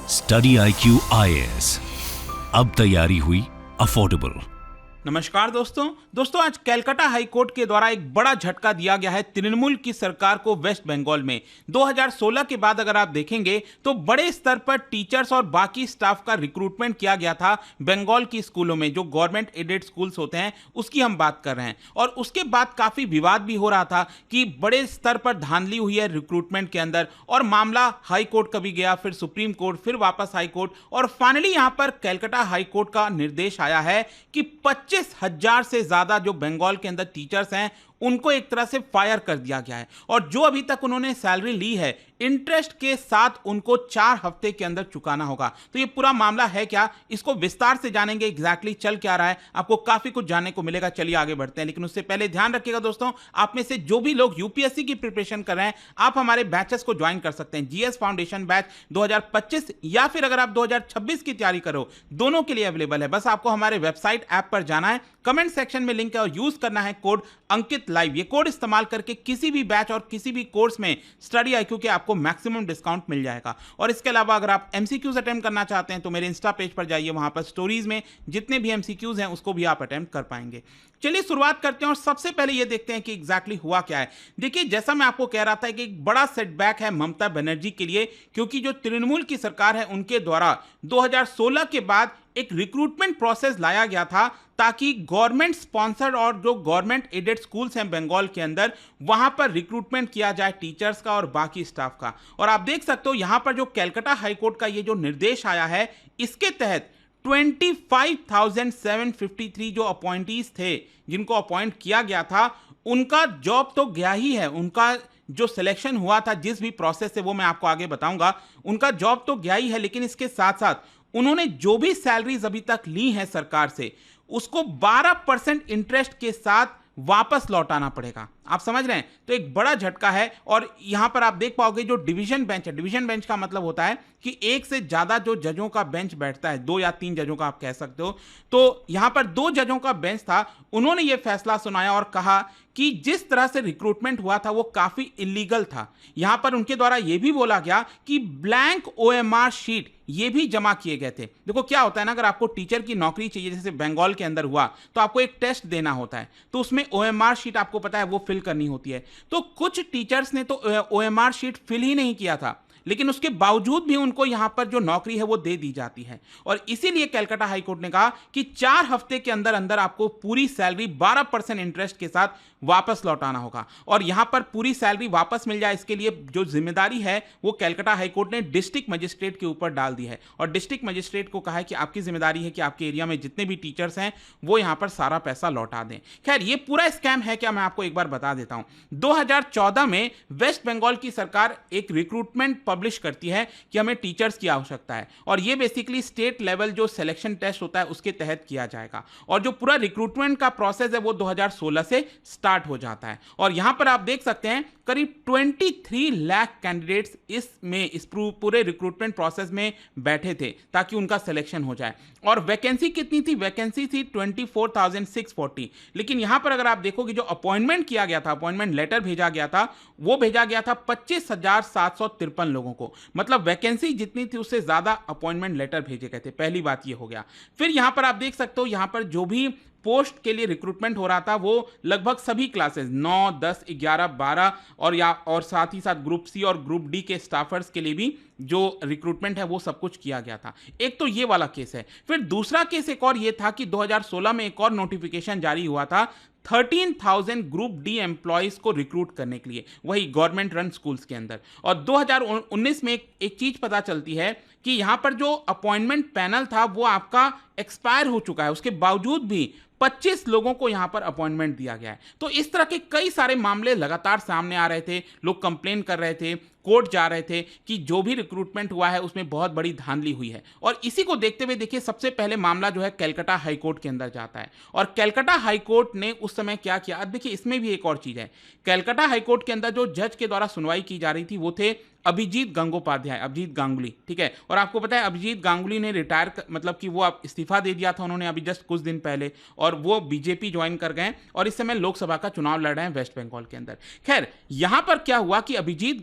Study IQ IAS, अब तैयारी हुई अफोर्डेबल। नमस्कार दोस्तों आज कलकत्ता हाई कोर्ट के द्वारा एक बड़ा झटका दिया गया है तृणमूल की सरकार को वेस्ट बंगाल में। 2016 के बाद अगर आप देखेंगे तो बड़े स्तर पर टीचर्स और बाकी स्टाफ का रिक्रूटमेंट किया गया था बंगाल की स्कूलों में, जो गवर्नमेंट एडेड स्कूल्स होते हैं उसकी हम बात कर रहे हैं। और उसके बाद काफी विवाद भी हो रहा था कि बड़े स्तर पर धांधली हुई है रिक्रूटमेंट के अंदर, और मामला हाई कोर्ट कभी गया, फिर सुप्रीम कोर्ट, फिर वापस हाई कोर्ट, और फाइनली यहां पर कलकत्ता हाई कोर्ट का निर्देश आया है कि 25,000 से ज्यादा जो बंगाल के अंदर टीचर्स हैं उनको एक तरह से फायर कर दिया गया है। और जो अभी तक उन्होंने सैलरी ली है इंटरेस्ट के साथ उनको 4 हफ्ते के अंदर चुकाना होगा। तो ये पूरा मामला है क्या, इसको विस्तार से जानेंगे, एग्जैक्टली चल क्या रहा है, आपको काफी कुछ जानने को मिलेगा। चलिए आगे बढ़ते हैं, लेकिन उससे पहले ध्यान रखिएगा दोस्तों, आप में से जो भी लोग यूपीएससी की प्रिपरेशन कर रहे हैं आप हमारे बैचेस को ज्वाइन कर सकते हैं। जीएस फाउंडेशन बैच 2025 या फिर अगर आप 2026 की तैयारी करो, दोनों के लिए अवेलेबल है। बस आपको हमारे वेबसाइट ऐप पर जाना है, कमेंट सेक्शन में लिंक है और यूज करना है कोड अंकित लाइव। ये कोड इस्तेमाल करके किसी भी बैच और किसी भी कोर्स में स्टडी IQ के आपको मैक्सिमम डिस्काउंट मिल जाएगा। और इसके अलावा अगर आप MCQs अटेम्प्ट करना चाहते हैं तो मेरे इंस्टा पेज पर जाइए, वहां पर स्टोरीज में जितने भी MCQs हैं उसको भी आप अटेम्प्ट कर पाएंगे। चलिए शुरुआत करते हैं और सबसे पहले ये देखते हैं कि एग्जैक्टली हुआ क्या है। देखिए, जैसा मैं आपको कह रहा था कि एक बड़ा सेटबैक है ममता बनर्जी के लिए, क्योंकि जो तृणमूल की सरकार है उनके द्वारा 2016 के बाद एक रिक्रूटमेंट प्रोसेस लाया गया था ताकि गवर्नमेंट स्पॉन्सर्ड और जो गवर्नमेंट एडेड स्कूल्स हैं बंगाल के अंदर, वहां पर रिक्रूटमेंट किया जाए टीचर्स का और बाकी स्टाफ का। और आप देख सकते हो यहां पर जो कलकत्ता हाईकोर्ट का ये जो निर्देश आया है, इसके तहत 25,753 जो अपॉइंटीज थे जिनको अपॉइंट किया गया था, उनका जॉब तो गया ही है। उनका जो सिलेक्शन हुआ था जिस भी प्रोसेस से, वो मैं आपको आगे बताऊंगा, उनका जॉब तो गया ही है, लेकिन इसके साथ साथ उन्होंने जो भी सैलरीज अभी तक ली हैं सरकार से, उसको 12% इंटरेस्ट के साथ वापस लौटाना पड़ेगा। आप समझ रहे हैं? तो एक बड़ा झटका है। और यहां पर आप देख पाओगे जो डिवीजन बेंच है, डिवीजन बेंच का मतलब होता है कि एक से ज्यादा जो जजों का बेंच बैठता है, 2 या 3 जजों का आप कह सकते हो। तो यहां पर 2 जजों का बेंच था, उन्होंने यह फैसला सुनाया और कहा कि जिस तरह से रिक्रूटमेंट हुआ था वो काफी इलीगल था। यहां पर उनके द्वारा यह भी बोला गया कि ब्लैंक OMR शीट ये भी जमा किए गए थे। देखो क्या होता है ना, अगर आपको टीचर की नौकरी चाहिए, जैसे बंगाल के अंदर हुआ, तो आपको एक टेस्ट देना होता है, तो उसमें OMR शीट आपको पता है वो फिल करनी होती है। तो कुछ टीचर्स ने तो OMR शीट फिल ही नहीं किया था, लेकिन उसके बावजूद भी उनको यहां पर जो नौकरी है वो दे दी जाती है। और इसीलिए कलकत्ता हाईकोर्ट ने कहा कि 4 हफ्ते के अंदर अंदर आपको पूरी सैलरी 12% इंटरेस्ट के साथ वापस लौटाना होगा। और यहां पर पूरी सैलरी वापस मिल जाए, इसके लिए जो जिम्मेदारी है वो कलकत्ता हाईकोर्ट ने डिस्ट्रिक्ट मजिस्ट्रेट के ऊपर डाल दी है। और डिस्ट्रिक्ट मजिस्ट्रेट को कहा है कि आपकी जिम्मेदारी है कि आपके एरिया में जितने भी टीचर्स हैं वो यहां पर सारा पैसा लौटा दें। खैर, ये पूरा स्कैम है क्या, मैं आपको एक बार बता देता हूं। 2014 में वेस्ट बंगाल की सरकार एक रिक्रूटमेंट पब्लिश करती है कि हमें टीचर्स की आवश्यकता है, और ये बेसिकली स्टेट लेवल जो सिलेक्शन टेस्ट होता है उसके तहत किया जाएगा। और जो पूरा रिक्रूटमेंट का प्रोसेस है वो 2016 से स्टार्ट हो जाता है। और यहां पर आप देख सकते हैं करीब 23 लाख कैंडिडेट्स इस पूरे रिक्रूटमेंट प्रोसेस में बैठे थे ताकि उनका सिलेक्शन हो जाए। और वैकेंसी कितनी थी? वैकेंसी थी 24,640। लेकिन यहां पर अगर आप देखोगे जो अपॉइंटमेंट किया गया था, अपॉइंटमेंट लेटर भेजा गया था, वो भेजा गया था 25,753 लोगों को। मतलब वैकेंसी जितनी थी उससे ज्यादा अपॉइंटमेंट लेटर भेजे गए थे। पहली बात ये हो गया। फिर यहां पर आप देख सकते हो, यहां पर जो भी पोस्ट के लिए रिक्रूटमेंट हो रहा था वो लगभग सभी क्लासेस 9, 10, 11, 12 और साथ ही साथ ग्रुप C और ग्रुप D के स्टाफर्स के लिए भी जो रिक्रूटमेंट है वो सब कुछ किया गया था। एक तो ये वाला केस है। फिर दूसरा केस एक और ये था कि 2016 में एक और नोटिफिकेशन जारी हुआ था 13,000 ग्रुप D एम्प्लॉइज को रिक्रूट करने के लिए, वही गवर्नमेंट रन स्कूल्स के अंदर। और 2019 में एक चीज पता चलती है कि यहां पर जो अपॉइंटमेंट पैनल था वो आपका एक्सपायर हो चुका है, उसके बावजूद भी 25 लोगों को यहां पर अपॉइंटमेंट दिया गया है। तो इस तरह के कई सारे मामले लगातार सामने आ रहे थे, लोग कंप्लेन कर रहे थे, कोर्ट जा रहे थे कि जो भी रिक्रूटमेंट हुआ है उसमें बहुत बड़ी धांधली हुई है। और इसी को देखते हुए देखिए, सबसे पहले मामला जो है कलकत्ता हाईकोर्ट के अंदर जाता है। और कलकत्ता हाईकोर्ट ने उस समय क्या किया, अब देखिए इसमें भी एक और चीज है। कलकत्ता हाईकोर्ट के अंदर जो जज के द्वारा सुनवाई की जा रही थी वो थे अभिजीत गंगोपाध्याय, अभिजीत गांगुली, ठीक है। और आपको पता है अभिजीत गांगुली ने रिटायर मतलब कि वो अब इस्तीफा दे दिया था उन्होंने अभी जस्ट कुछ दिन पहले, और वो बीजेपी ज्वाइन कर गए और इस समय लोकसभा का चुनाव लड़ रहे हैं वेस्ट बंगाल के अंदर। खैर, यहां पर क्या हुआ कि अभिजीत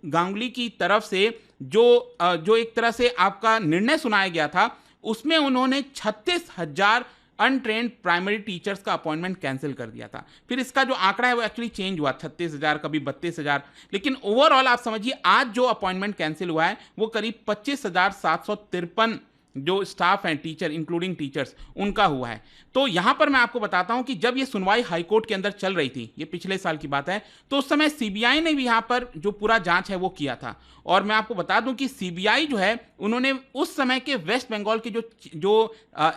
गांगुली की तरफ से जो एक तरह से आपका निर्णय सुनाया गया था, उसमें उन्होंने 36,000 अनट्रेन्ड प्राइमरी टीचर्स का अपॉइंटमेंट कैंसिल कर दिया था। फिर इसका जो आंकड़ा है वो एक्चुअली चेंज हुआ, 36,000 कभी 32,000, लेकिन ओवरऑल आप समझिए आज जो अपॉइंटमेंट कैंसिल हुआ है वो करीब 25,753 जो स्टाफ हैं टीचर इंक्लूडिंग टीचर्स उनका हुआ है। तो यहां पर मैं आपको बताता हूं कि जब ये सुनवाई हाईकोर्ट के अंदर चल रही थी, ये पिछले साल की बात है, तो उस समय सीबीआई ने भी यहां पर जो पूरा जांच है वो किया था। और मैं आपको बता दूं कि सीबीआई जो है उन्होंने उस समय के वेस्ट बंगाल के जो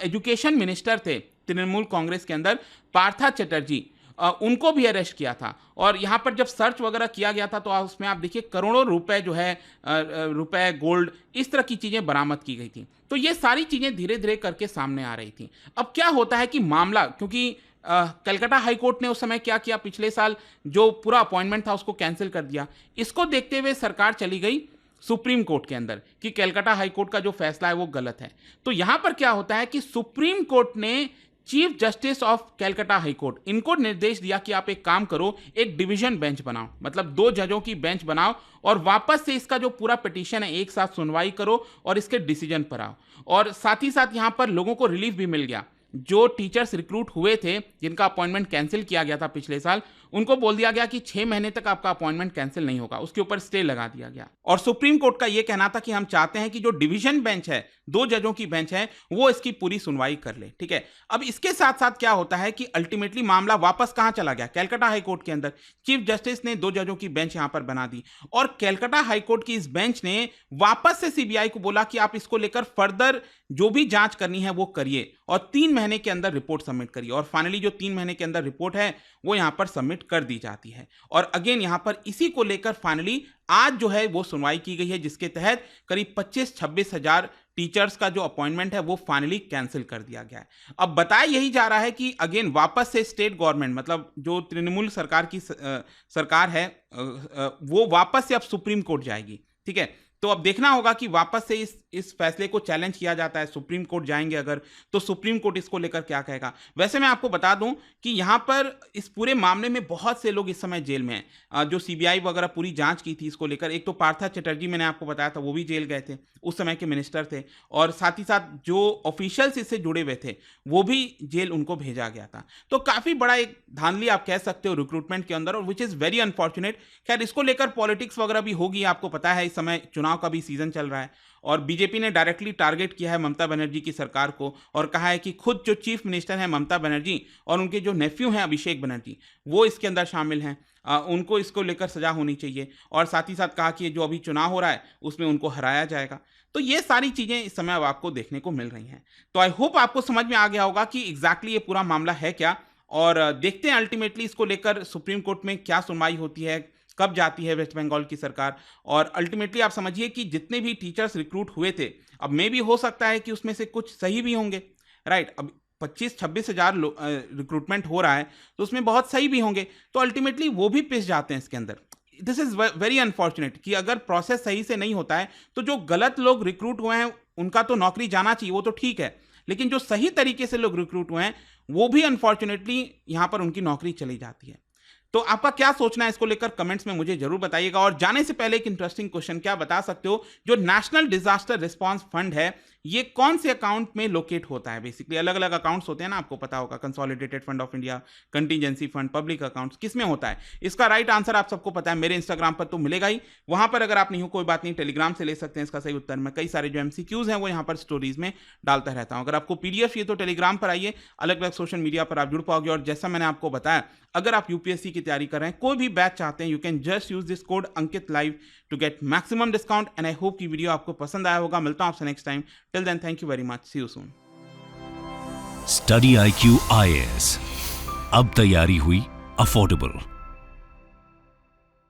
एजुकेशन मिनिस्टर थे तृणमूल कांग्रेस के अंदर, पार्था चटर्जी, उनको भी अरेस्ट किया था। और यहाँ पर जब सर्च वगैरह किया गया था तो उसमें आप देखिए करोड़ों रुपए जो है रुपए, गोल्ड, इस तरह की चीज़ें बरामद की गई थी। तो ये सारी चीज़ें धीरे धीरे करके सामने आ रही थी। अब क्या होता है कि मामला, क्योंकि कलकत्ता हाईकोर्ट ने उस समय क्या किया, पिछले साल जो पूरा अपॉइंटमेंट था उसको कैंसिल कर दिया। इसको देखते हुए सरकार चली गई सुप्रीम कोर्ट के अंदर कि कलकत्ता हाईकोर्ट का जो फैसला है वो गलत है। तो यहां पर क्या होता है कि सुप्रीम कोर्ट ने chief justice of Calcutta high court, इनको निर्देश दिया कि आप एक काम करो, एक डिवीजन बेंच बनाओ, मतलब 2 जजों की बेंच बनाओ और वापस से इसका जो पूरा पिटीशन है एक साथ सुनवाई करो और इसके डिसीजन पर आओ। और साथ ही साथ यहां पर लोगों को रिलीफ भी मिल गया। जो टीचर्स रिक्रूट हुए थे जिनका अपॉइंटमेंट कैंसिल किया गया था पिछले साल, उनको बोल दिया गया कि 6 महीने तक आपका अपॉइंटमेंट कैंसिल नहीं होगा, उसके ऊपर स्टे लगा दिया गया। और सुप्रीम कोर्ट का यह कहना था कि हम चाहते हैं कि जो डिवीजन बेंच है, 2 जजों की बेंच है, वो इसकी पूरी सुनवाई कर ले। ठीक है, अब इसके साथ साथ क्या होता है कि अल्टीमेटली मामला वापस कहां चला गया, कलकत्ता हाईकोर्ट के अंदर। चीफ जस्टिस ने 2 जजों की बेंच यहां पर बना दी और कलकत्ता हाईकोर्ट की इस बेंच ने वापस से सीबीआई को बोला कि आप इसको लेकर फर्दर जो भी जांच करनी है वो करिए और 3 महीने के अंदर रिपोर्ट सबमिट करिए। और फाइनली जो 3 महीने के अंदर रिपोर्ट है वो यहां पर सबमिट कर दी जाती है। और अगेन यहां पर इसी को लेकर फाइनली आज जो है वो सुनवाई की गई है, जिसके तहत करीब 25-26 हजार टीचर्स का जो अपॉइंटमेंट है वो फाइनली कैंसिल कर दिया गया है। अब बताया यही जा रहा है कि अगेन वापस से स्टेट गवर्नमेंट, मतलब जो तृणमूल सरकार की सरकार है, वो वापस से अब सुप्रीम कोर्ट जाएगी। ठीक है, तो अब देखना होगा कि वापस से इस फैसले को चैलेंज किया जाता है, सुप्रीम कोर्ट जाएंगे अगर, तो सुप्रीम कोर्ट इसको लेकर क्या कहेगा। वैसे मैं आपको बता दूं कि यहां पर इस पूरे मामले में बहुत से लोग इस समय जेल में हैं। जो सीबीआई वगैरह पूरी जांच की थी इसको लेकर, एक तो पार्था चटर्जी मैंने आपको बताया था, वो भी जेल गए थे, उस समय के मिनिस्टर थे, और साथ ही साथ जो ऑफिशियल्स इससे जुड़े हुए थे वो भी जेल उनको भेजा गया था। तो काफी बड़ा एक धांधली आप कह सकते हो रिक्रूटमेंट के अंदर, और विच इज वेरी अनफॉर्चुनेट। खैर, इसको लेकर पॉलिटिक्स वगैरह भी होगी, आपको पता है इस समय चुनाव का भी सीजन चल रहा है और बीजेपी ने डायरेक्टली टारगेट किया है ममता बनर्जी की सरकार को और कहा है कि खुद जो चीफ मिनिस्टर है ममता बनर्जी और उनके जो नेफ्यू हैं अभिषेक बनर्जी, वो इसके अंदर शामिल हैं, उनको इसको लेकर सजा होनी चाहिए। और साथ ही साथ कहा कि जो अभी चुनाव हो रहा है उसमें उनको हराया जाएगा। तो ये सारी चीजें इस समय अब आपको देखने को मिल रही हैं। तो आई होप आपको समझ में आ गया होगा कि एग्जैक्टली ये पूरा मामला है क्या, और देखते हैं अल्टीमेटली इसको लेकर सुप्रीम कोर्ट में क्या सुनवाई होती है, कब जाती है वेस्ट बंगाल की सरकार। और अल्टीमेटली आप समझिए कि जितने भी टीचर्स रिक्रूट हुए थे, अब मे भी हो सकता है कि उसमें से कुछ सही भी होंगे, राइट। अब 25-26 हजार रिक्रूटमेंट हो रहा है तो उसमें बहुत सही भी होंगे, तो अल्टीमेटली वो भी पिस जाते हैं इसके अंदर। दिस इज वेरी अनफॉर्चुनेट कि अगर प्रोसेस सही से नहीं होता है तो जो गलत लोग रिक्रूट हुए हैं उनका तो नौकरी जाना चाहिए, वो तो ठीक है, लेकिन जो सही तरीके से लोग रिक्रूट हुए हैं वो भी अनफॉर्चुनेटली यहां पर उनकी नौकरी चली जाती है। तो आपका क्या सोचना है इसको लेकर कमेंट्स में मुझे जरूर बताइएगा। और जाने से पहले एक इंटरेस्टिंग क्वेश्चन, क्या बता सकते हो जो नेशनल डिजास्टर रिस्पांस फंड है ये कौन से अकाउंट में लोकेट होता है? बेसिकली अलग अलग अकाउंट्स होते हैं ना, आपको पता होगा, consolidated fund of India, contingency fund, public accounts, किस में होता है? इसका राइट आंसर आप सबको पता है, मेरे इंस्टाग्राम पर तो मिलेगा ही, वहां पर अगर आप नहीं हो कोई बात नहीं, टेलीग्राम से ले सकते हैं इसका सही उत्तर। मैं कई सारे जो एमसीक्यूज हैं वो यहाँ पर स्टोरीज में डालता रहता हूँ। अगर आपको पीडीएफ चाहिए तो टेलीग्राम पर आइए, अलग अलग सोशल मीडिया पर आप जुड़ पाओगे। और जैसा मैंने आपको बताया, अगर आप यूपीएससी की तैयारी कर रहे हैं, कोई भी बैच चाहते हैं, you can just use this code Ankit live to get maximum discount. And I hope की वीडियो आपको पसंद आया होगा। मिलता हूं आपसे next time. Till then, thank you very much, see you soon. Study IQ IAS, अब तैयारी हुई अफोर्डेबल।